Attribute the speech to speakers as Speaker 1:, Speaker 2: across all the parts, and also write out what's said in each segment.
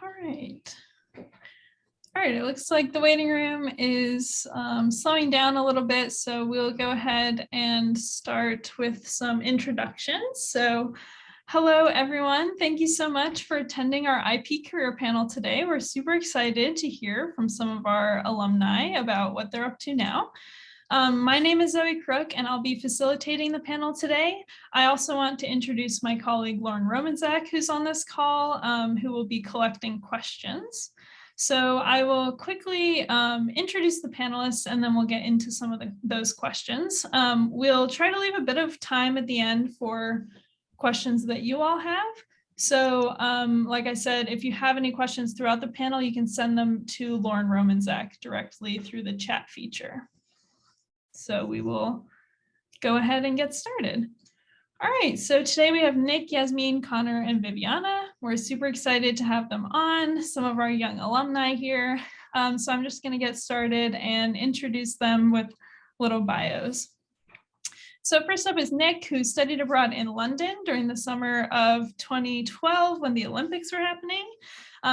Speaker 1: All right. All right, it looks like the waiting room is slowing down a little bit, so we'll go ahead and start with some introductions. So hello, everyone. Thank you so much for attending our IP career panel today. We're super excited to hear from some of our alumni about what they're up to now. My name is Zoe Crook, and I'll be facilitating the panel today. I also want to introduce my colleague, Lauren Romanzak, who's on this call, who will be collecting questions. So I will quickly introduce the panelists, and then we'll get into some of those questions. We'll try to leave a bit of time at the end for questions that you all have. So like I said, if you have any questions throughout the panel, you can send them to Lauren Romanzak directly through the chat feature. So we will go ahead and get started. All right, so today we have Nick, Yasmine, Connor, and Viviana. We're super excited to have them on, some of our young alumni here. So I'm just gonna get started and introduce them with little bios. So first up is Nick, who studied abroad in London during the summer of 2012 when the Olympics were happening.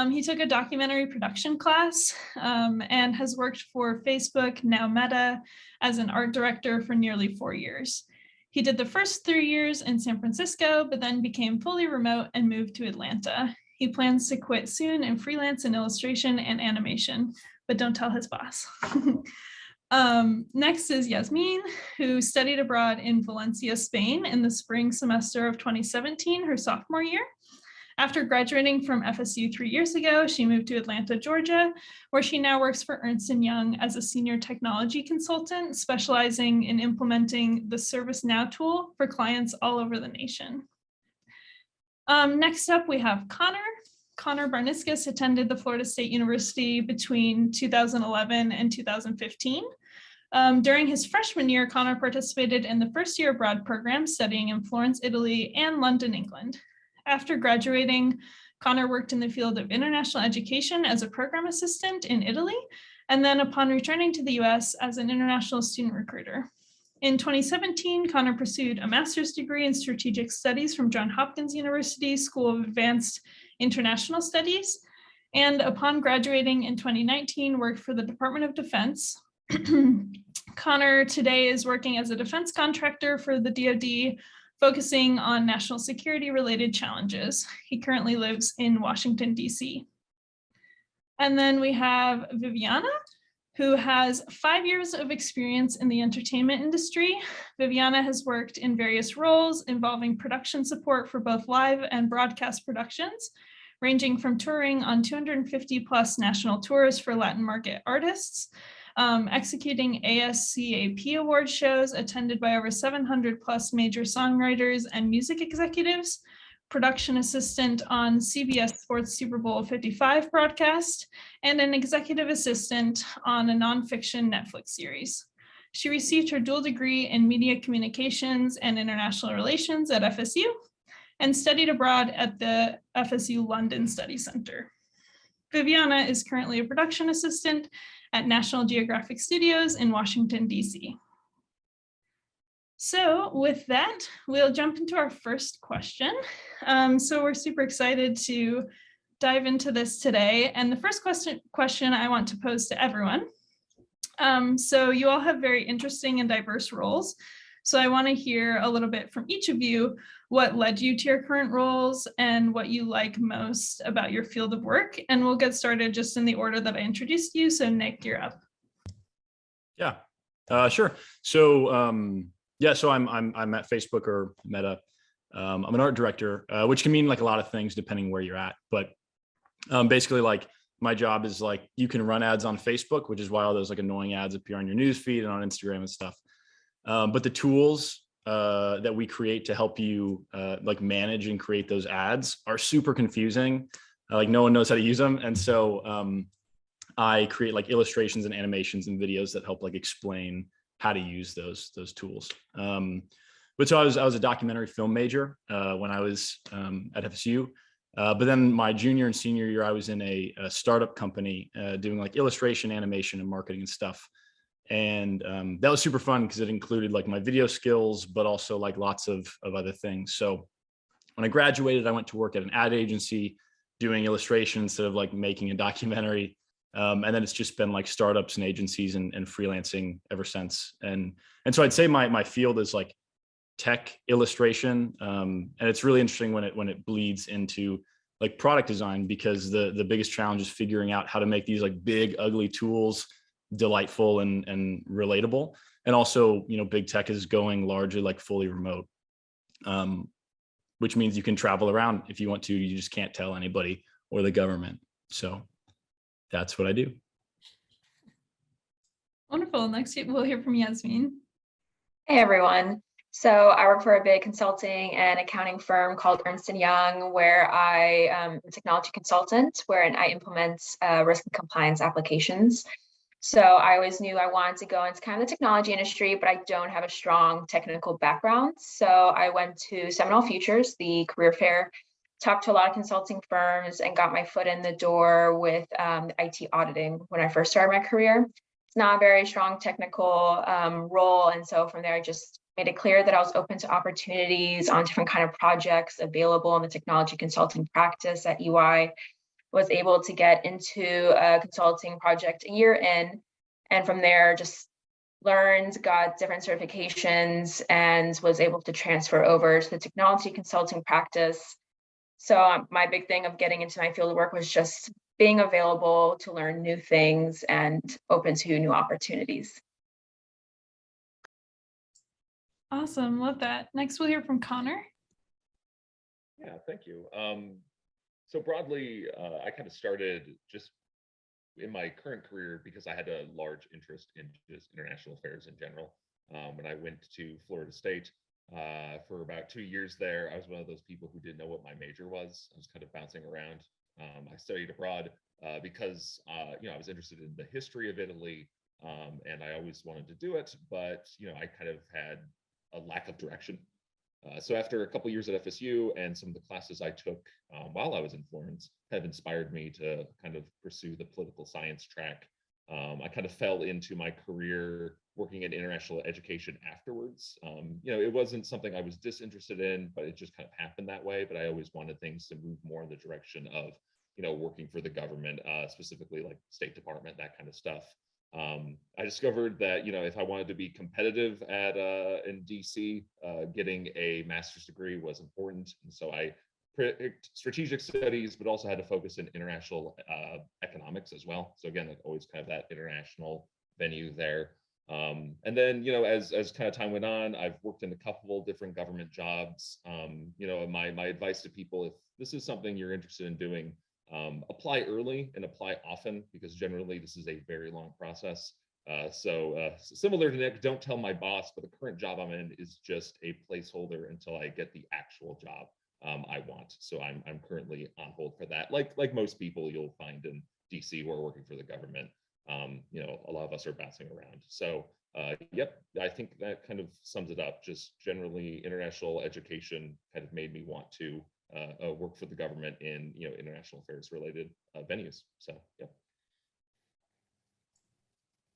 Speaker 1: He took a documentary production class and has worked for Facebook, now Meta, as an art director for nearly 4 years. He did the first 3 years in San Francisco, but then became fully remote and moved to Atlanta. He plans to quit soon and freelance in illustration and animation, but don't tell his boss. Next is Yasmine, who studied abroad in Valencia, Spain in the spring semester of 2017, her sophomore year. After graduating from FSU 3 years ago, she moved to Atlanta, Georgia, where she now works for Ernst & Young as a senior technology consultant, specializing in implementing the ServiceNow tool for clients all over the nation. Next up, we have Connor. Connor Barniskis attended the Florida State University between 2011 and 2015. During his freshman year, Connor participated in the first year abroad program studying in Florence, Italy, and London, England. After graduating, Connor worked in the field of international education as a program assistant in Italy, and then upon returning to the US as an international student recruiter. In 2017, Connor pursued a master's degree in strategic studies from Johns Hopkins University School of Advanced International Studies, and upon graduating in 2019, worked for the Department of Defense. Connor today is working as a defense contractor for the DoD, focusing on national security related challenges. He currently lives in Washington, DC. And then we have Viviana, who has 5 years of experience in the entertainment industry. Viviana has worked in various roles involving production support for both live and broadcast productions, ranging from touring on 250 plus national tours for Latin market artists, executing ASCAP award shows attended by over 700 plus major songwriters and music executives, production assistant on CBS Sports Super Bowl 55 broadcast, and an executive assistant on a nonfiction Netflix series. She received her dual degree in media communications and international relations at FSU and studied abroad at the FSU London Study Center. Viviana is currently a production assistant at National Geographic Studios in Washington, DC. So with that, we'll jump into our first question. So we're super excited to dive into this today. And the first question I want to pose to everyone. So you all have very interesting and diverse roles. So I want to hear a little bit from each of you what led you to your current roles and what you like most about your field of work. And we'll get started just in the order that I introduced you. So Nick, you're up.
Speaker 2: Yeah, sure. So yeah, so I'm at Facebook or Meta. I'm an art director, which can mean like a lot of things depending where you're at. But basically, like my job is like you can run ads on Facebook, which is why all those like annoying ads appear on your newsfeed and on Instagram and stuff. But the tools that we create to help you like manage and create those ads are super confusing. Like no one knows how to use them. And so I create like illustrations and animations and videos that help like explain how to use those tools. But so I was a documentary film major when I was at FSU. But then my junior and senior year, I was in a startup company doing like illustration, animation, and marketing and stuff. And that was super fun because it included like my video skills, but also like lots of other things. So when I graduated, I went to work at an ad agency doing illustration instead of like making a documentary. And then it's just been like startups and agencies and freelancing ever since. And so I'd say my field is like tech illustration. And it's really interesting when it bleeds into like product design, because the biggest challenge is figuring out how to make these like big, ugly tools delightful and relatable. And also, you know, big tech is going largely like fully remote, which means you can travel around if you want to, you just can't tell anybody or the government. So that's what I do.
Speaker 1: Wonderful. Next, we'll hear from Yasmine.
Speaker 3: Hey, everyone. So I work for a big consulting and accounting firm called Ernst & Young, where I am a technology consultant, wherein I implement risk and compliance applications. So I always knew I wanted to go into kind of the technology industry, but I don't have a strong technical background. So I went to Seminole Futures, the career fair, talked to a lot of consulting firms, and got my foot in the door with IT auditing when I first started my career. It's not a very strong technical role. And so from there, I just made it clear that I was open to opportunities on different kind of projects available in the technology consulting practice at EY. Was able to get into a consulting project a year in, and from there just learned, got different certifications, and was able to transfer over to the technology consulting practice. So my big thing of getting into my field of work was just being available to learn new things and open to new opportunities.
Speaker 1: Awesome, love that. Next, we'll hear from Connor.
Speaker 4: Yeah, thank you. So broadly, I kind of started just in my current career because I had a large interest in just international affairs in general. When I went to Florida State for about 2 years there, I was one of those people who didn't know what my major was. I was kind of bouncing around. I studied abroad because you know, I was interested in the history of Italy, and I always wanted to do it, but you know, I kind of had a lack of direction. So after a couple years at FSU and some of the classes I took while I was in Florence have inspired me to kind of pursue the political science track. I kind of fell into my career working in international education afterwards. You know, it wasn't something I was disinterested in, but it just kind of happened that way. But I always wanted things to move more in the direction of, you know, working for the government, specifically like State Department, that kind of stuff. I discovered that, you know, if I wanted to be competitive at in DC, getting a master's degree was important. And so I picked strategic studies, but also had to focus in international economics as well. So again, like always kind of that international venue there. And then, you know, as kind of time went on, I've worked in a couple different government jobs. You know, my advice to people, if this is something you're interested in doing, apply early and apply often, because generally this is a very long process. So similar to Nick, don't tell my boss, but the current job I'm in is just a placeholder until I get the actual job I want. So I'm currently on hold for that. Like most people you'll find in DC who are working for the government, you know, a lot of us are bouncing around. So yep, I think that kind of sums it up. Just generally international education kind of made me want to work for the government in, you know, international affairs related venues. So yeah.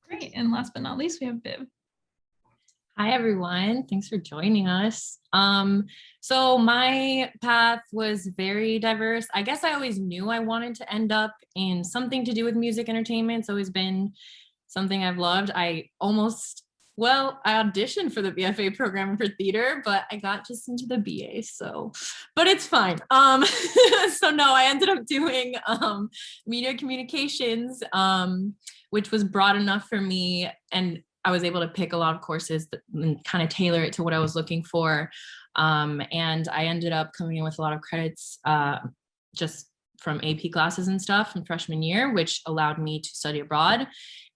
Speaker 1: Great, and last but not least, we have Viv.
Speaker 5: Hi, everyone. Thanks for joining us. So my path was very diverse. I guess I always knew I wanted to end up in something to do with music entertainment. It's always been something I've loved. I auditioned for the BFA program for theater, but I got just into the BA, but it's fine. So no, I ended up doing media communications, which was broad enough for me, and I was able to pick a lot of courses and kind of tailor it to what I was looking for. And I ended up coming in with a lot of credits just from AP classes and stuff from freshman year, which allowed me to study abroad.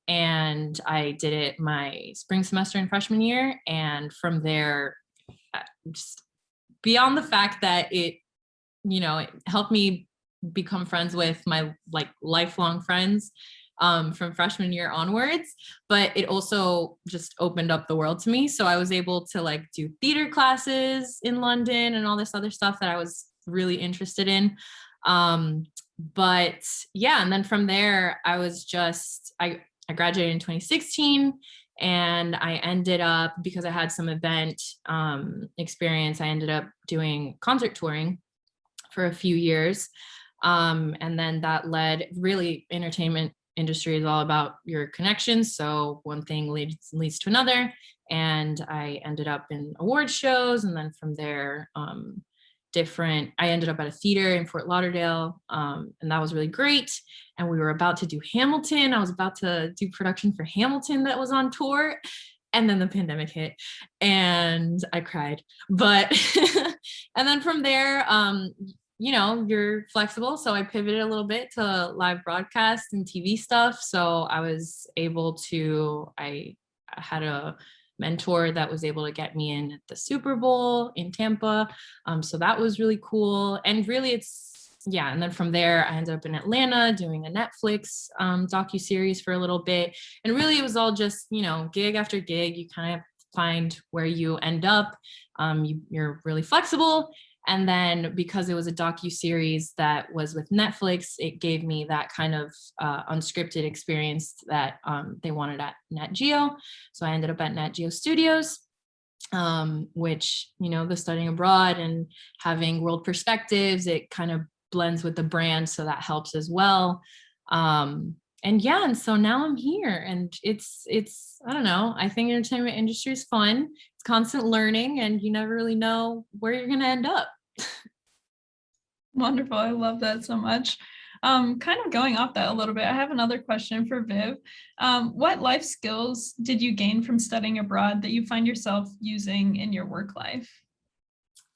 Speaker 5: And I did it my spring semester in freshman year. And from there, just beyond the fact that it, you know, it helped me become friends with my like lifelong friends from freshman year onwards, but it also just opened up the world to me. So I was able to like do theater classes in London and all this other stuff that I was really interested in. But yeah, and then from there, I graduated in 2016, and I ended up, because I had some event experience, I ended up doing concert touring for a few years. And then that led, really, entertainment industry is all about your connections. So one thing leads to another. And I ended up in award shows. And then from there, I ended up at a theater in Fort Lauderdale. And that was really great. And we were about to do Hamilton. I was about to do production for Hamilton that was on tour. And then the pandemic hit and I cried. But, and then from there, you're flexible. So I pivoted a little bit to live broadcast and TV stuff. So I had a mentor that was able to get me in at the Super Bowl in Tampa. So that was really cool. And really and then from there, I ended up in Atlanta doing a Netflix docuseries for a little bit. And really it was all just, gig after gig. You kind of find where you end up. You're really flexible. And then because it was a docuseries that was with Netflix, it gave me that kind of unscripted experience that they wanted at Nat Geo. So I ended up at Nat Geo Studios, which, the studying abroad and having world perspectives, it kind of blends with the brand. So that helps as well. And so now I'm here, and it's I don't know, I think entertainment industry is fun. It's constant learning, and you never really know where you're going to end up.
Speaker 1: Wonderful. I love that so much. Kind of going off that a little bit, I have another question for Viv. What life skills did you gain from studying abroad that you find yourself using in your work life?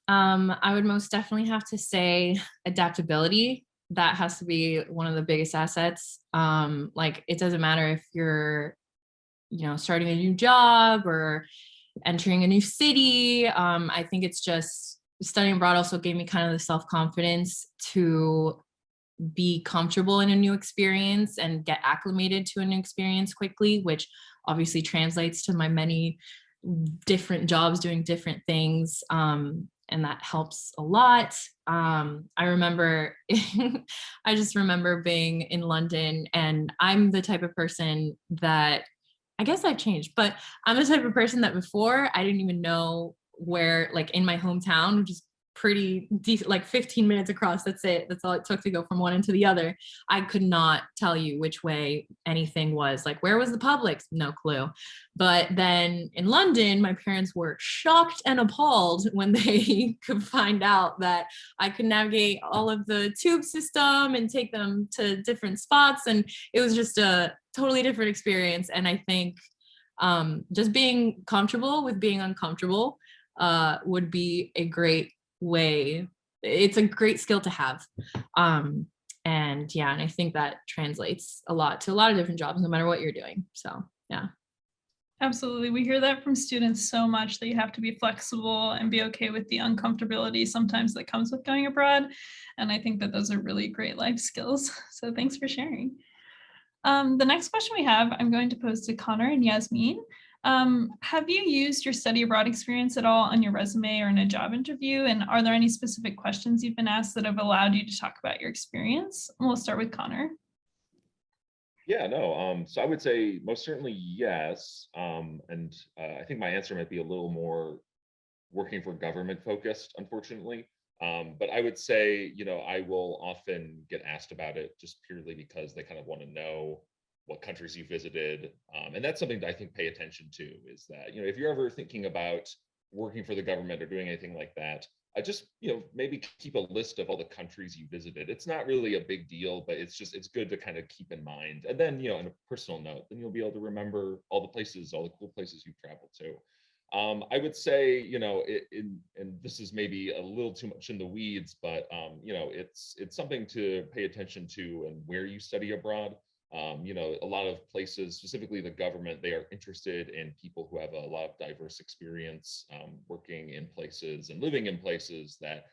Speaker 5: I would most definitely have to say adaptability. That has to be one of the biggest assets. It doesn't matter if you're, starting a new job or entering a new city. I think it's just studying abroad also gave me kind of the self-confidence to be comfortable in a new experience and get acclimated to a new experience quickly, which obviously translates to my many different jobs doing different things. And that helps a lot. I just remember being in London, and I'm the type of person that, I guess I've changed, but I'm the type of person that before I didn't even know where, in my hometown, which is pretty decent, 15 minutes across, that's it. That's all it took to go from one end to the other. I could not tell you which way anything was. Where was the Publix? No clue. But then in London, my parents were shocked and appalled when they could find out that I could navigate all of the tube system and take them to different spots. And it was just a totally different experience. And I think just being comfortable with being uncomfortable would be a great way. It's a great skill to have. And I think that translates a lot to a lot of different jobs, no matter what you're doing. So yeah.
Speaker 1: Absolutely. We hear that from students so much, that you have to be flexible and be okay with the uncomfortability sometimes that comes with going abroad. And I think that those are really great life skills. So thanks for sharing. The next question we have, I'm going to pose to Connor and Yasmine. Have you used your study abroad experience at all on your resume or in a job interview? And are there any specific questions you've been asked that have allowed you to talk about your experience? And we'll start with Connor.
Speaker 4: Yeah, no. So I would say most certainly yes. I think my answer might be a little more working for government focused, unfortunately. But I would say, I will often get asked about it just purely because they kind of want to know what countries you visited. And that's something that I think pay attention to, is that, if you're ever thinking about working for the government or doing anything like that, just, maybe keep a list of all the countries you visited. It's not really a big deal, but it's good to kind of keep in mind. And then, on a personal note, then you'll be able to remember all the cool places you've traveled to. I would say, and this is maybe a little too much in the weeds, but it's something to pay attention to, and where you study abroad. A lot of places, specifically the government, they are interested in people who have a lot of diverse experience working in places and living in places that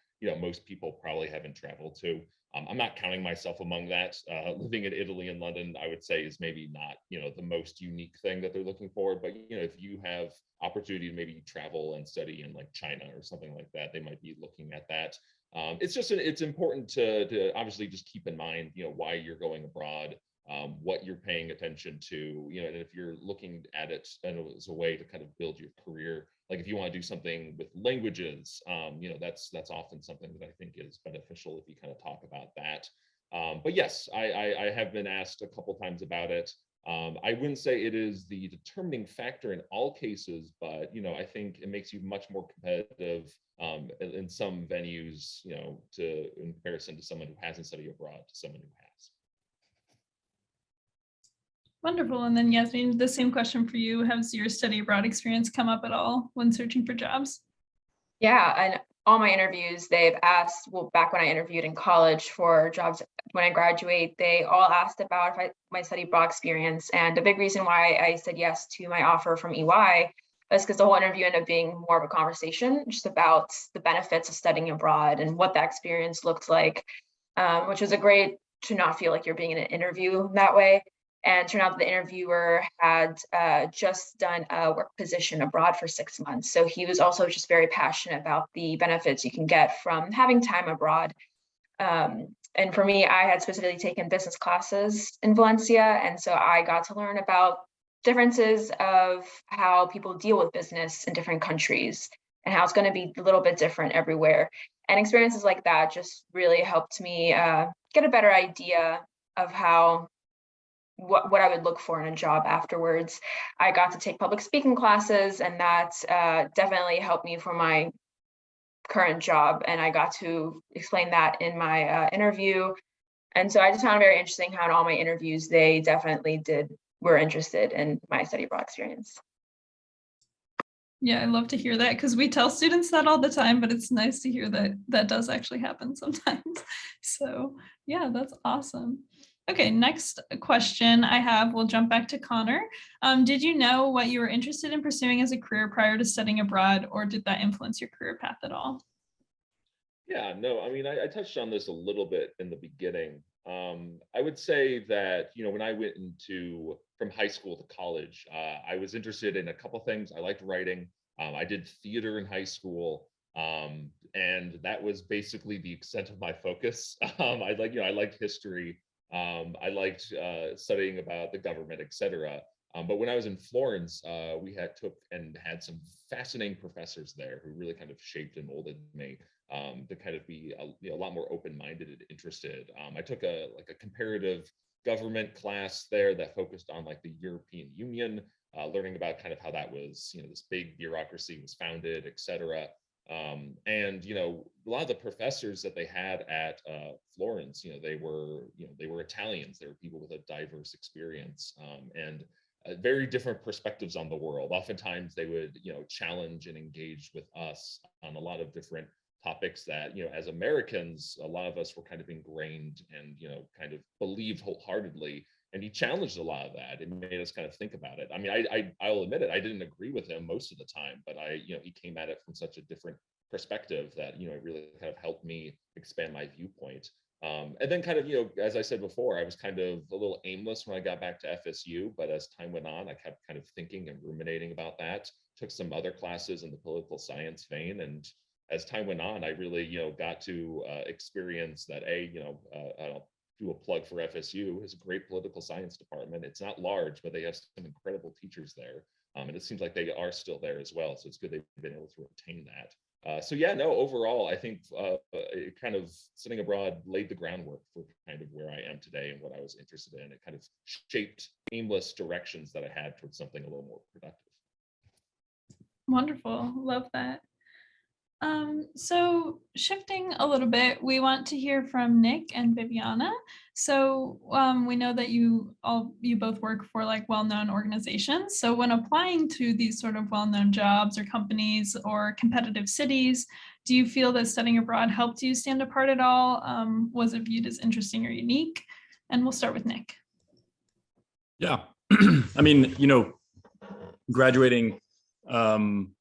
Speaker 4: most people probably haven't traveled to. I'm not counting myself among that. Living in Italy and London, I would say, is maybe not the most unique thing that they're looking for. But if you have opportunity to maybe travel and study in China or something like that, they might be looking at that. It's important to obviously just keep in mind why you're going abroad. What you're paying attention to, and if you're looking at it as a way to kind of build your career, like if you want to do something with languages, that's often something that I think is beneficial if you kind of talk about that. But yes, I have been asked a couple times about it. I wouldn't say it is the determining factor in all cases, but I think it makes you much more competitive in some venues, in comparison to someone who hasn't studied abroad to someone who has.
Speaker 1: Wonderful. And then Yasmine, the same question for you. Has your study abroad experience come up at all when searching for jobs?
Speaker 3: Yeah, and all my interviews, they've asked, well, back when I interviewed in college for jobs when I graduate, they all asked about my study abroad experience. And a big reason why I said yes to my offer from EY was because the whole interview ended up being more of a conversation just about the benefits of studying abroad and what that experience looked like, which was a great to not feel like you're being in an interview that way. And turned out that the interviewer had just done a work position abroad for 6 months. So he was also just very passionate about the benefits you can get from having time abroad. And for me, I had specifically taken business classes in Valencia. And so I got to learn about differences of how people deal with business in different countries and how it's going to be a little bit different everywhere. And experiences like that just really helped me get a better idea of how what I would look for in a job afterwards. I got to take public speaking classes, and that definitely helped me for my current job. And I got to explain that in my interview. And so I just found it very interesting how in all my interviews, they definitely were interested in my study abroad experience.
Speaker 1: Yeah, I love to hear that because we tell students that all the time, but it's nice to hear that that does actually happen sometimes. So yeah, that's awesome. Okay, next question I have, we'll jump back to Connor. Did you know what you were interested in pursuing as a career prior to studying abroad, or did that influence your career path at all?
Speaker 4: Yeah, no, I mean, I touched on this a little bit in the beginning. I would say that, when I went from high school to college, I was interested in a couple things. I liked writing. I did theater in high school. And that was basically the extent of my focus. I liked history. I liked studying about the government, etc. But when I was in Florence, we had some fascinating professors there who really kind of shaped and molded me to kind of be a lot more open-minded and interested. I took a comparative government class there that focused on like the European Union, learning about kind of how that was, this big bureaucracy was founded, etc. And a lot of the professors that they had at Florence, they were Italians. They were people with a diverse experience and very different perspectives on the world. Oftentimes, they would challenge and engage with us on a lot of different topics that as Americans, a lot of us were kind of ingrained and kind of believed wholeheartedly. And he challenged a lot of that. It made us kind of think about it. I mean, I'll admit it. I didn't agree with him most of the time, but he came at it from such a different perspective that it really kind of helped me expand my viewpoint. And then kind of as I said before, I was kind of a little aimless when I got back to FSU. But as time went on, I kept kind of thinking and ruminating about that. Took some other classes in the political science vein, and as time went on, I really got to experience that. I'll do a plug for FSU. It's a great political science department. It's not large, but they have some incredible teachers there. And it seems like they are still there as well. So it's good they've been able to retain that. So yeah, no, overall, I think it kind of studying abroad laid the groundwork for kind of where I am today and what I was interested in. It kind of shaped aimless directions that I had towards something a little more productive.
Speaker 1: Wonderful, love that. So shifting a little bit, we want to hear from Nick and Viviana. So we know that you both work for like well-known organizations. So when applying to these sort of well-known jobs or companies or competitive cities, do you feel that studying abroad helped you stand apart at all? Was it viewed as interesting or unique? And we'll start with Nick.
Speaker 2: Yeah, I mean, graduating,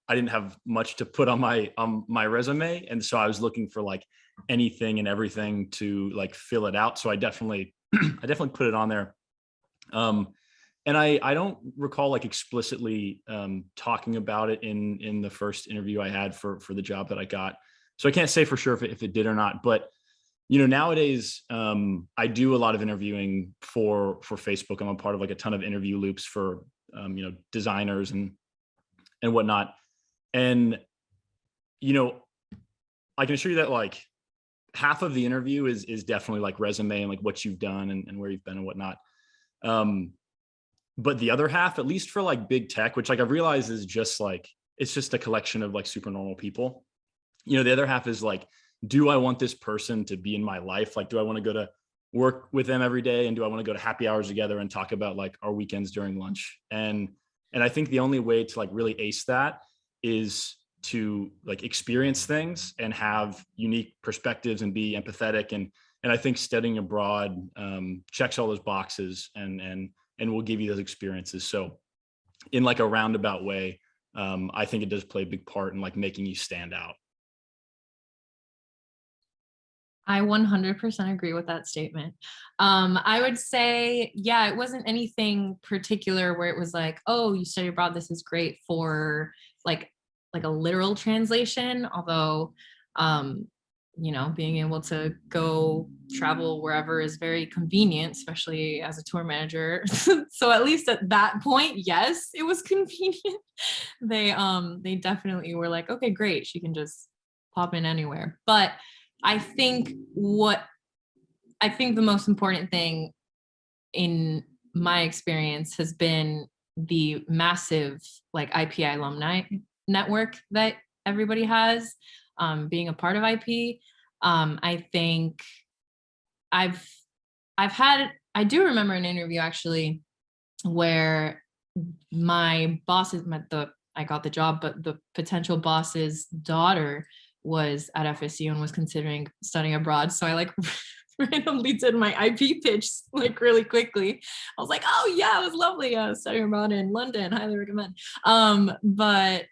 Speaker 2: I didn't have much to put on my resume, and so I was looking for like anything and everything to like fill it out. So I definitely put it on there. And I don't recall like explicitly talking about it in the first interview I had for the job that I got. So I can't say for sure if it did or not. But nowadays I do a lot of interviewing for Facebook. I'm a part of like a ton of interview loops for designers and whatnot. And, you know, I can assure you that like half of the interview is definitely like resume and like what you've done and where you've been and whatnot. But the other half, at least for like big tech, which like I've realized is just like, it's just a collection of like super normal people. You know, the other half is like, do I want this person to be in my life? Like, do I want to go to work with them every day? And do I want to go to happy hours together and talk about like our weekends during lunch? And I think the only way to like really ace that is to like experience things and have unique perspectives and be empathetic. And I think studying abroad checks all those boxes and will give you those experiences. So in like a roundabout way, I think it does play a big part in like making you stand out.
Speaker 5: I 100% agree with that statement. I would say, yeah, it wasn't anything particular where it was like, oh, you study abroad, this is great for like a literal translation. Although, you know, being able to go travel wherever is very convenient, especially as a tour manager. So at least at that point, yes, it was convenient. They definitely were like, okay, great, she can just pop in anywhere. But I think the most important thing in my experience has been the massive like Ipi Alumni Network that everybody has, being a part of Ipi. I think I do remember an interview actually where my boss's, I got the job, but the potential boss's daughter was at FSU and was considering studying abroad. So I like randomly did my Ipi pitch like really quickly. I was like, oh yeah, it was lovely studying abroad in London, highly recommend. But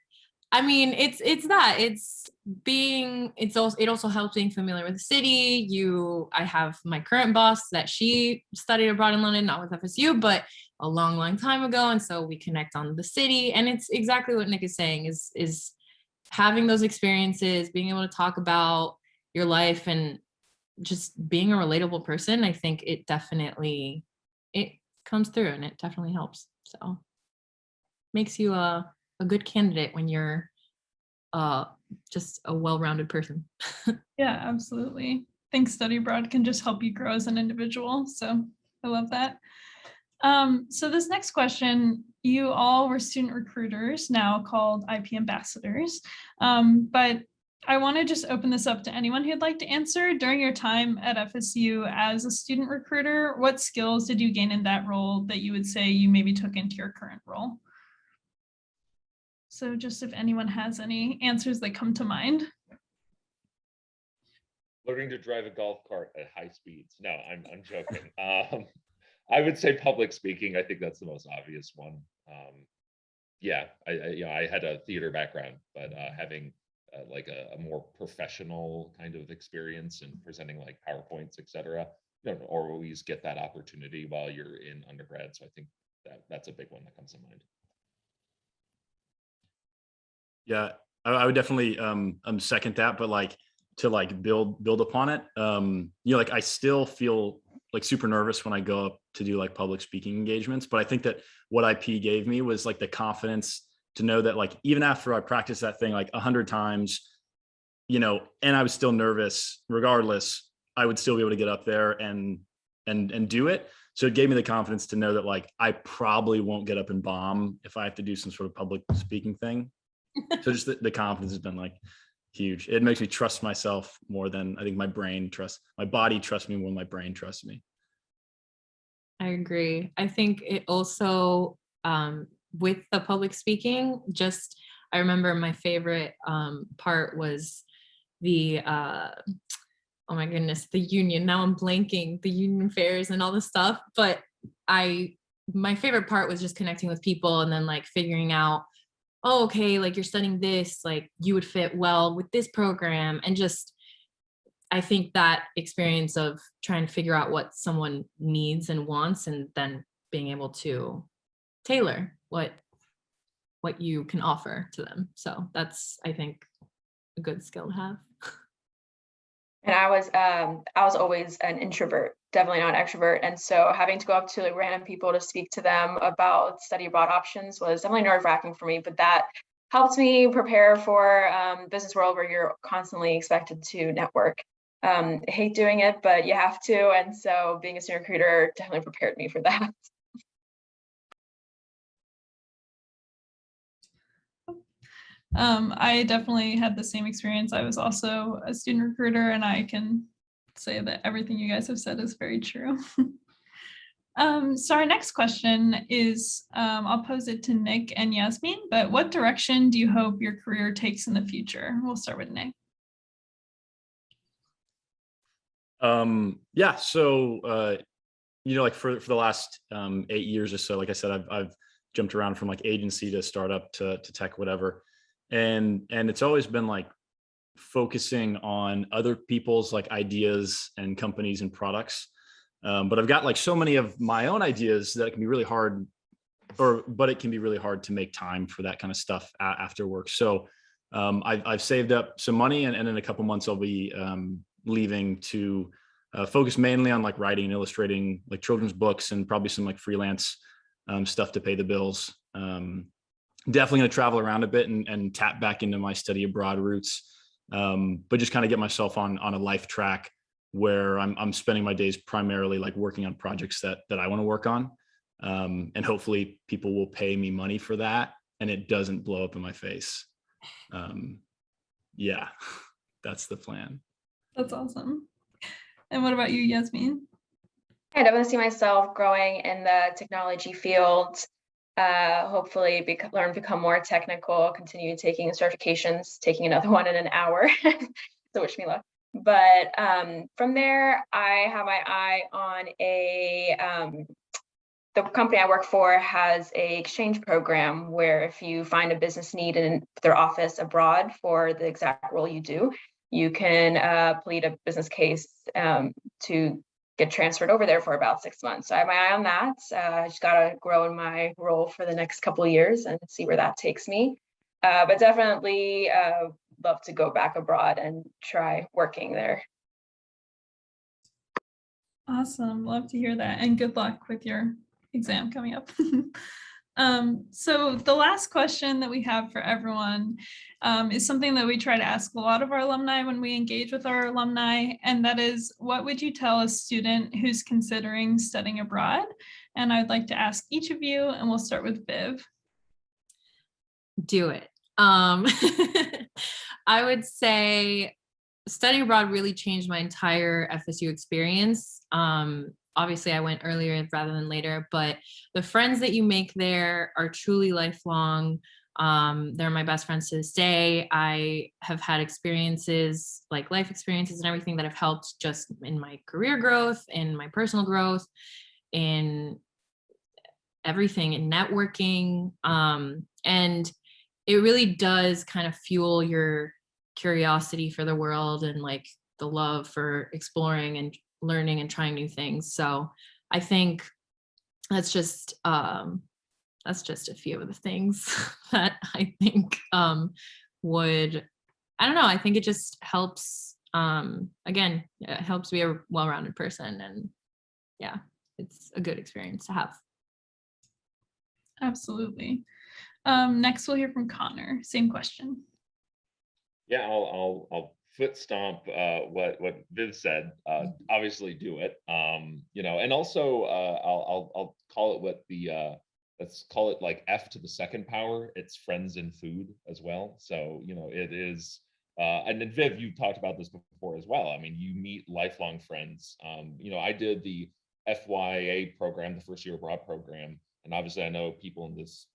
Speaker 5: I mean, it also helps being familiar with the city. I have my current boss that she studied abroad in London, not with FSU, but a long time ago. And so we connect on the city. And it's exactly what Nick is saying is having those experiences, being able to talk about your life and just being a relatable person. I think it comes through and it definitely helps. So makes you a good candidate when you're just a well-rounded person.
Speaker 1: Yeah, absolutely. I think study abroad can just help you grow as an individual. So I love that. So this next question, you all were student recruiters, now called Ipi ambassadors. But I want to just open this up to anyone who'd like to answer. During your time at FSU as a student recruiter, what skills did you gain in that role that you would say you maybe took into your current role? So just if anyone has any answers that come to mind.
Speaker 4: Learning to drive a golf cart at high speeds. No, I'm joking. I would say public speaking. I think that's the most obvious one. Yeah, I had a theater background, but having like a more professional kind of experience and presenting like PowerPoints, etc. You don't always get that opportunity while you're in undergrad. So I think that's a big one that comes to mind.
Speaker 2: Yeah, I would definitely second that, but like to like build upon it. You know, like I still feel like super nervous when I go up to do like public speaking engagements, but I think that what Ipi gave me was like the confidence to know that like even after I practiced that thing like 100 times, you know, and I was still nervous regardless, I would still be able to get up there and do it. So it gave me the confidence to know that like I probably won't get up and bomb if I have to do some sort of public speaking thing. So just the confidence has been like huge. It makes me trust myself more than I think my body trusts me more than my brain trusts me.
Speaker 5: I agree. I think it also, with the public speaking, I remember my favorite part was the, oh my goodness, the union. Now I'm blanking, the union fairs and all this stuff. But my favorite part was just connecting with people and then like figuring out, oh, okay, like you're studying this, like you would fit well with this program. And just, I think that experience of trying to figure out what someone needs and wants and then being able to tailor what you can offer to them. So that's, I think, a good skill to have.
Speaker 3: And I was always an introvert, definitely not an extrovert. And so having to go up to like random people to speak to them about study abroad options was definitely nerve-wracking for me. But that helped me prepare for business world where you're constantly expected to network. I hate doing it, but you have to. And so being a senior recruiter definitely prepared me for that.
Speaker 1: I definitely had the same experience. I was also a student recruiter, and I can say that everything you guys have said is very true. So our next question is, I'll pose it to Nick and Yasmine, but what direction do you hope your career takes in the future? We'll start with Nick.
Speaker 2: Yeah, so like for the last 8 years or so, like I said, I've jumped around from like agency to startup to tech, whatever, and it's always been like focusing on other people's like ideas and companies and products. But I've got like so many of my own ideas that it can be really hard, but it can be really hard to make time for that kind of stuff after work. So I've saved up some money, and in a couple months I'll be leaving to focus mainly on like writing and illustrating like children's books and probably some like freelance stuff to pay the bills. Definitely going to travel around a bit and tap back into my study abroad roots, but just kind of get myself on a life track where I'm spending my days primarily like working on projects that I want to work on, and hopefully people will pay me money for that and it doesn't blow up in my face. Yeah, that's the plan.
Speaker 1: That's awesome. And what about you, Yasmine?
Speaker 3: I definitely see myself growing in the technology field. Hopefully become more technical, continue taking certifications, taking another one in an hour. So wish me luck. But from there, I have my eye on the company I work for has a exchange program where if you find a business need in their office abroad for the exact role you do, you can plead a business case to get transferred over there for about 6 months. So I have my eye on that. I just got to grow in my role for the next couple of years and see where that takes me. But definitely love to go back abroad and try working there.
Speaker 1: Awesome. Love to hear that. And good luck with your exam coming up. So the last question that we have for everyone is something that we try to ask a lot of our alumni when we engage with our alumni, and that is, what would you tell a student who's considering studying abroad? And I'd like to ask each of you, and we'll start with Viv.
Speaker 5: Do it. I would say studying abroad really changed my entire FSU experience. Obviously, I went earlier rather than later, but the friends that you make there are truly lifelong. They're my best friends to this day. I have had experiences, like life experiences and everything, that have helped just in my career growth, in my personal growth, in everything, in networking. And it really does kind of fuel your curiosity for the world and like the love for exploring and learning and trying new things. So I think that's just a few of the things that I think would, I don't know, I think it just helps, again, it helps be a well-rounded person, and yeah, it's a good experience to have.
Speaker 1: Absolutely. Next, we'll hear from Connor. Same question.
Speaker 4: Yeah, I'll foot stomp what Viv said. Obviously, do it. And also I'll call it what the let's call it like F to the second power. It's friends and food as well. So it is. And then Viv, you talked about this before as well. I mean, you meet lifelong friends. I did the FYA program, the first year abroad program. And obviously, I know people in this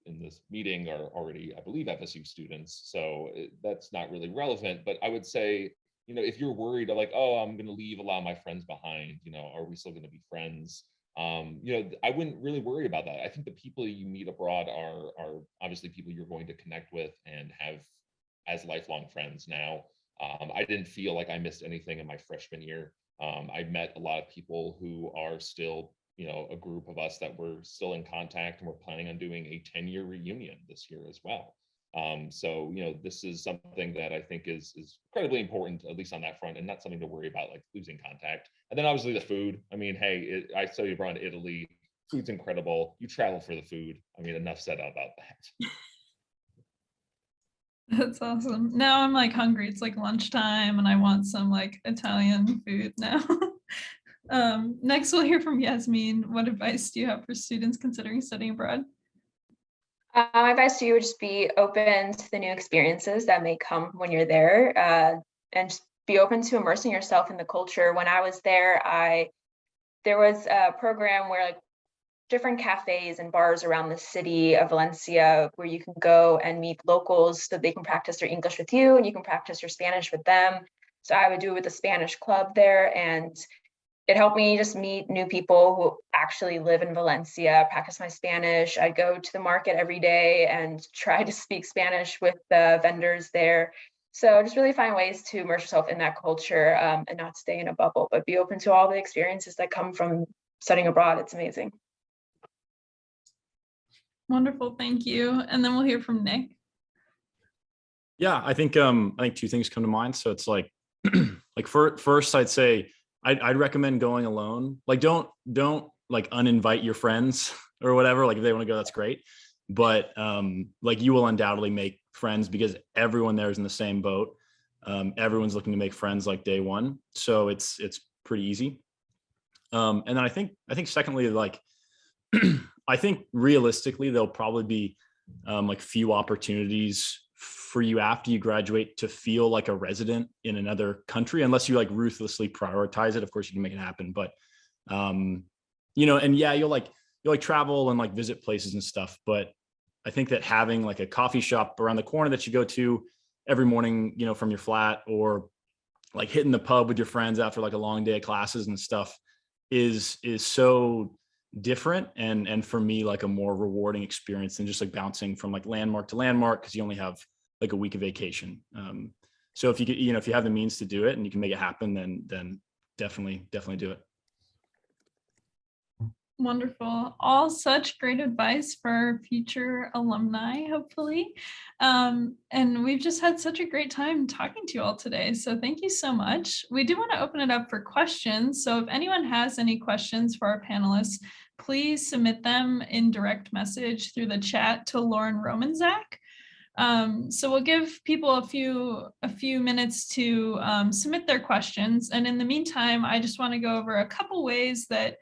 Speaker 4: meeting are already, I believe, FSU students, so that's not really relevant. But I would say, if you're worried, like, oh, I'm going to leave a lot of my friends behind, are we still going to be friends? I wouldn't really worry about that. I think the people you meet abroad are obviously people you're going to connect with and have as lifelong friends now. I didn't feel like I missed anything in my freshman year. I met a lot of people who are still, a group of us that we're still in contact, and we're planning on doing a 10-year reunion this year as well. So, this is something that I think is incredibly important, at least on that front, and not something to worry about, like losing contact. And then obviously the food. I mean, hey, I studied abroad in Italy. Food's incredible. You travel for the food. I mean, enough said about that.
Speaker 1: That's awesome. Now I'm like hungry. It's like lunchtime and I want some like Italian food now. Next, we'll hear from Yasmine. What advice do you have for students considering studying abroad?
Speaker 3: My advice to you would just be open to the new experiences that may come when you're there, and just be open to immersing yourself in the culture. When I was there, there was a program where like different cafes and bars around the city of Valencia where you can go and meet locals so they can practice their English with you and you can practice your Spanish with them. So I would do it with the Spanish club there, and it helped me just meet new people who actually live in Valencia, practice my Spanish. I'd go to the market every day and try to speak Spanish with the vendors there. So just really find ways to immerse yourself in that culture, and not stay in a bubble, but be open to all the experiences that come from studying abroad. It's amazing.
Speaker 1: Wonderful, thank you. And then we'll hear from Nick.
Speaker 2: Yeah, I think two things come to mind. So it's like like first I'd say I'd recommend going alone. Like don't like uninvite your friends or whatever. Like if they want to go, that's great. But like you will undoubtedly make friends because everyone there is in the same boat. Everyone's looking to make friends like day one. So it's pretty easy. And then I think secondly, like I think realistically, there'll probably be like few opportunities for you after you graduate to feel like a resident in another country, unless you like ruthlessly prioritize it. Of course, you can make it happen, but you know, and yeah, you'll like travel and like visit places and stuff. But I think that having like a coffee shop around the corner that you go to every morning, you know, from your flat, or like hitting the pub with your friends after like a long day of classes and stuff is so different and for me like a more rewarding experience than just like bouncing from like landmark to landmark because you only have like a week of vacation. So if you get, you know, if you have the means to do it and you can make it happen, then definitely do it.
Speaker 1: Wonderful. All such great advice for future alumni, hopefully. And we've just had such a great time talking to you all today. So thank you so much. We do want to open it up for questions. So if anyone has any questions for our panelists, please submit them in direct message through the chat to Lauren Romanzak. So we'll give people a few minutes to submit their questions. And in the meantime, I just want to go over a couple ways that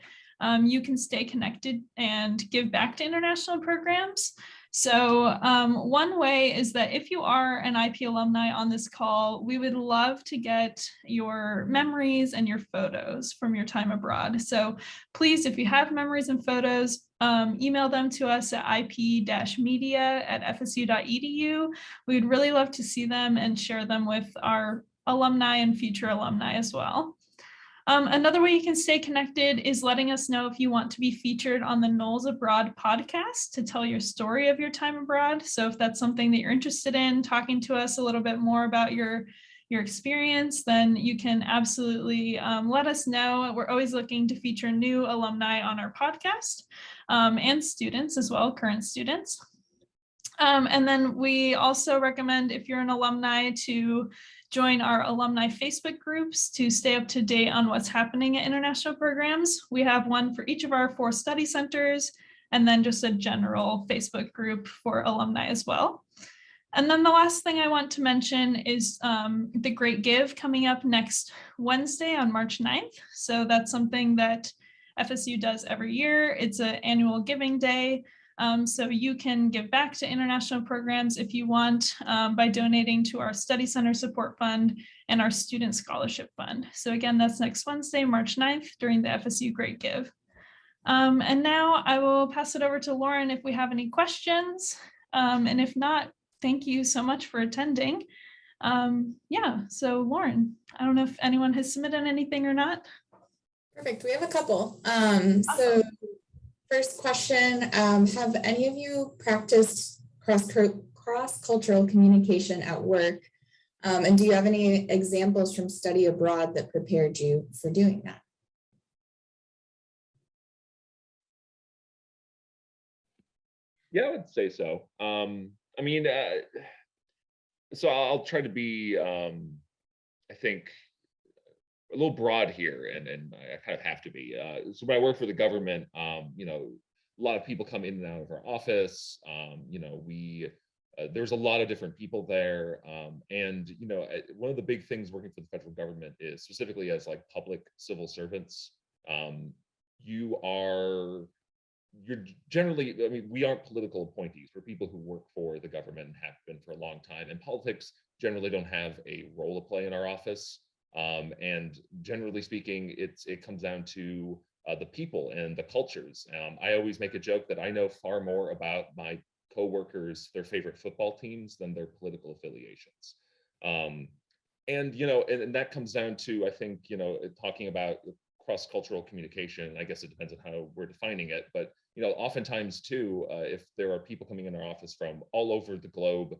Speaker 1: you can stay connected and give back to international programs. So one way is that if you are an Ipi alumni on this call, we would love to get your memories and your photos from your time abroad. So please, if you have memories and photos, email them to us at ip-media@fsu.edu. We'd really love to see them and share them with our alumni and future alumni as well. Another way you can stay connected is letting us know if you want to be featured on the Knowles Abroad podcast to tell your story of your time abroad. So if that's something that you're interested in, talking to us a little bit more about your experience, then you can absolutely let us know. We're always looking to feature new alumni on our podcast, and students as well, current students. And then we also recommend, if you're an alumni, to join our alumni Facebook groups to stay up to date on what's happening at international programs. We have one for each of our 4 study centers, and then just a general Facebook group for alumni as well. And then the last thing I want to mention is the Great Give coming up next Wednesday on March 9th. So that's something that FSU does every year. It's an annual giving day. So you can give back to international programs if you want by donating to our Study Center Support Fund and our Student Scholarship Fund. So again, that's next Wednesday, March 9th during the FSU Great Give. And now I will pass it over to Lauren if we have any questions. And if not, thank you so much for attending. Yeah, so Lauren, I don't know if anyone has submitted anything or not.
Speaker 6: Perfect, we have a couple. So first question, have any of you practiced cross-cultural communication at work? And do you have any examples from study abroad that prepared you for doing that?
Speaker 4: Yeah, I would say so. I mean, so I'll try to be, I think, a little broad here, and I kind of have to be. So when I work for the government, you know, a lot of people come in and out of our office. You know, we there's a lot of different people there. And, one of the big things working for the federal government is specifically as like public civil servants, you're generally, I mean, we aren't political appointees. We're people who work for the government and have been for a long time. And politics generally don't have a role to play in our office. And generally speaking, it comes down to the people and the cultures. I always make a joke that I know far more about my coworkers, their favorite football teams, than their political affiliations. And that comes down to, I think, talking about cross-cultural communication. I guess it depends on how we're defining it, but oftentimes too, if there are people coming in our office from all over the globe,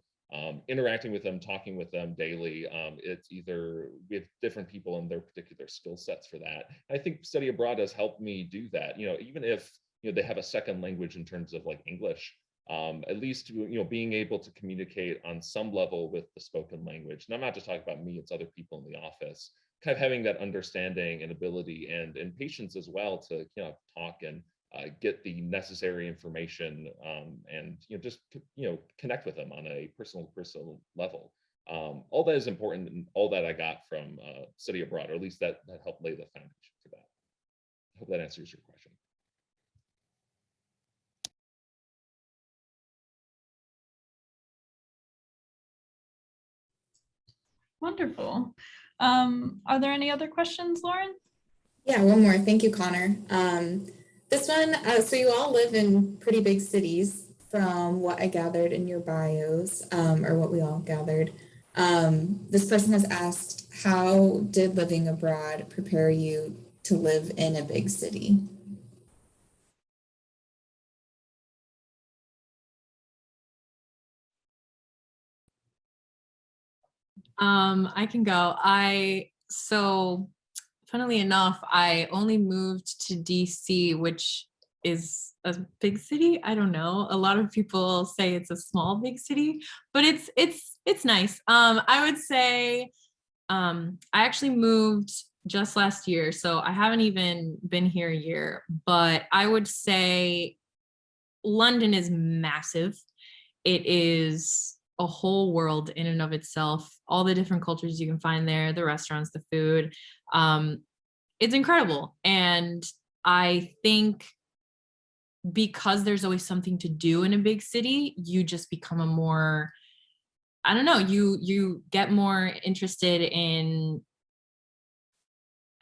Speaker 4: interacting with them, talking with them daily, it's either we have different people and their particular skill sets for that. I think study abroad has helped me do that. Even if they have a second language in terms of like English, at least being able to communicate on some level with the spoken language. And I'm not just talking about me; it's other people in the office. Kind of having that understanding and ability and patience as well to talk and get the necessary information, and just connect with them on a personal level. All that is important, and all that I got from study abroad, or at least that helped lay the foundation for that. I hope that answers your question.
Speaker 1: Wonderful. Are there any other questions, Lauren?
Speaker 6: Yeah, one more. Thank you, Connor. This one, so you all live in pretty big cities from what I gathered in your bios, or what we all gathered. This person has asked, how did living abroad prepare you to live in a big city?
Speaker 5: I can go. So funnily enough, I only moved to DC, which is a big city. I don't know. A lot of people say it's a small big city, but it's nice. I would say I actually moved just last year, so I haven't even been here a year, but I would say London is massive. It is a whole world in and of itself. All the different cultures you can find there, the restaurants, the food. It's incredible. And I think because there's always something to do in a big city, you just become a more, I don't know, you get more interested in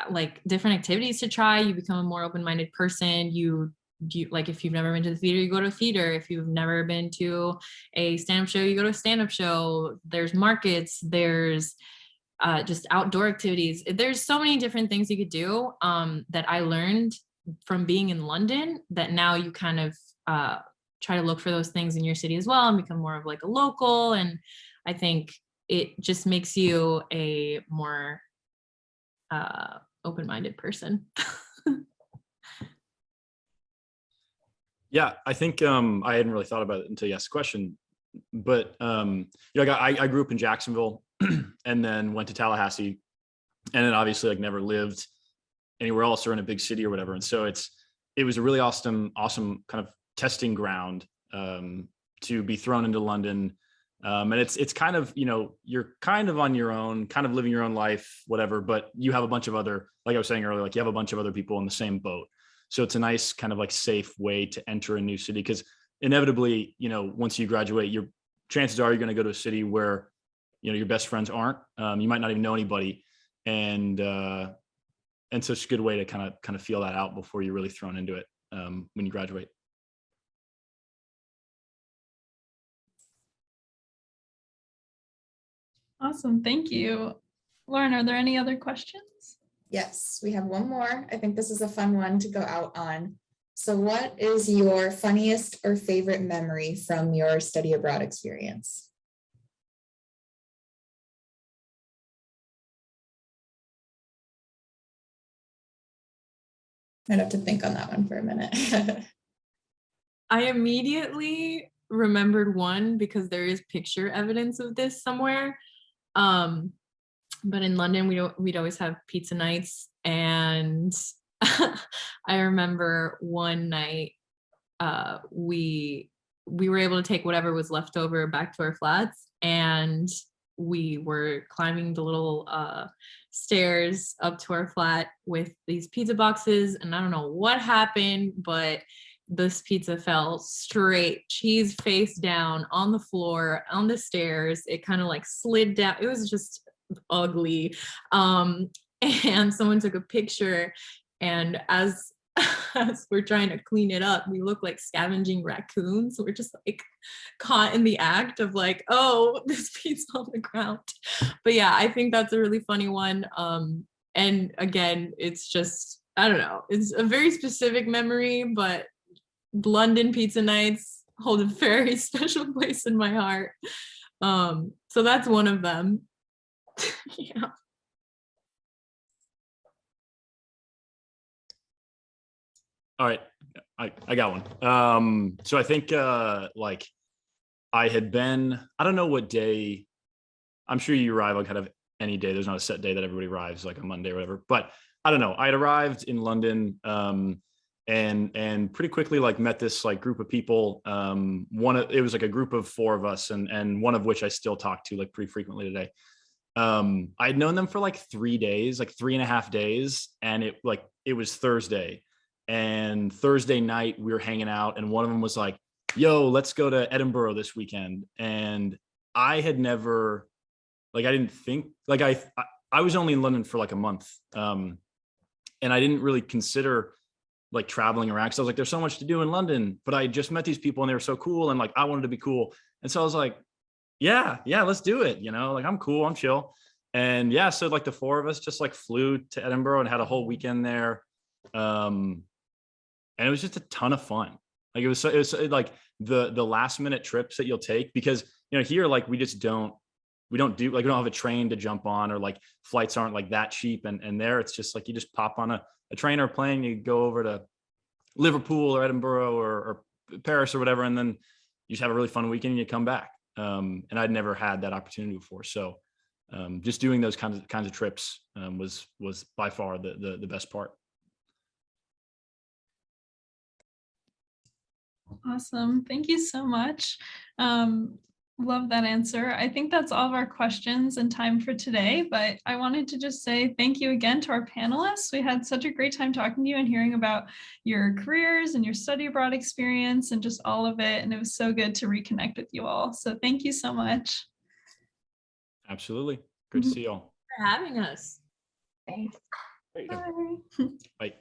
Speaker 5: like different activities to try. You become a more open-minded person. You like, if you've never been to the theater, you go to a theater. If you've never been to a stand-up show, you go to a stand-up show. There's markets, there's just outdoor activities. There's so many different things you could do that I learned from being in London, that now you kind of try to look for those things in your city as well and become more of like a local. And I think it just makes you a more open-minded person.
Speaker 2: Yeah, I think I hadn't really thought about it until you asked the question, but I grew up in Jacksonville and then went to Tallahassee, and then obviously like never lived anywhere else or in a big city or whatever. And so it was a really awesome kind of testing ground to be thrown into London. And it's kind of, you're kind of on your own, kind of living your own life, whatever, but you have a bunch of other, like I was saying earlier, like you have a bunch of other people in the same boat. So it's a nice kind of like safe way to enter a new city, because inevitably, once you graduate, your chances are you're going to go to a city where, your best friends aren't. You might not even know anybody. And so it's a good way to kind of feel that out before you're really thrown into it when you graduate.
Speaker 1: Awesome. Thank you. Lauren, are there any other questions?
Speaker 6: Yes, we have one more. I think this is a fun one to go out on. So what is your funniest or favorite memory from your study abroad experience? I'd have to think on that one for a minute.
Speaker 5: I immediately remembered one because there is picture evidence of this somewhere. But in London, we'd always have pizza nights. And I remember one night we we were able to take whatever was left over back to our flats, and we were climbing the little stairs up to our flat with these pizza boxes, and I don't know what happened, but this pizza fell straight, cheese face down on the floor, on the stairs. It kind of like slid down. It was just ugly. And someone took a picture, and as we're trying to clean it up, we look like scavenging raccoons. We're just like caught in the act of like, oh, this pizza on the ground. But yeah, I think that's a really funny one. And again, it's just, I don't know, it's a very specific memory, but London pizza nights hold a very special place in my heart. So that's one of them. Yeah.
Speaker 2: All right, I got one. So I think like I had been, I don't know what day, I'm sure you arrive on kind of any day. There's not a set day that everybody arrives, like a Monday or whatever, but I don't know. I had arrived in London and pretty quickly like met this like group of people. It was like a group of 4 of us, and one of which I still talk to like pretty frequently today. I'd known them for like 3 days, like 3.5 days. And it was Thursday. And Thursday night we were hanging out, and one of them was like, yo, let's go to Edinburgh this weekend. And I had never, like, I didn't think, like, I was only in London for like a month. And I didn't really consider like traveling around, because I was like, there's so much to do in London, but I just met these people and they were so cool, and like I wanted to be cool. And so I was like, yeah, let's do it. You know, like I'm cool, I'm chill. And yeah, so like the 4 of us just like flew to Edinburgh and had a whole weekend there. And it was just a ton of fun. Like it was like the last minute trips that you'll take, because, you know, here, like we don't have a train to jump on, or like flights aren't like that cheap. And there it's just like, you just pop on a train or a plane, you go over to Liverpool or Edinburgh or Paris or whatever. And then you just have a really fun weekend and you come back. And I'd never had that opportunity before. So just doing those kinds of trips was by far the best part.
Speaker 1: Awesome. Thank you so much. Love that answer. I think that's all of our questions and time for today, but I wanted to just say thank you again to our panelists. We had such a great time talking to you and hearing about your careers and your study abroad experience and just all of it. And it was so good to reconnect with you all. So thank you so much.
Speaker 2: Absolutely. Good to see you all.
Speaker 5: For having us.
Speaker 3: Thanks.
Speaker 4: Great.
Speaker 1: Bye.
Speaker 2: Bye.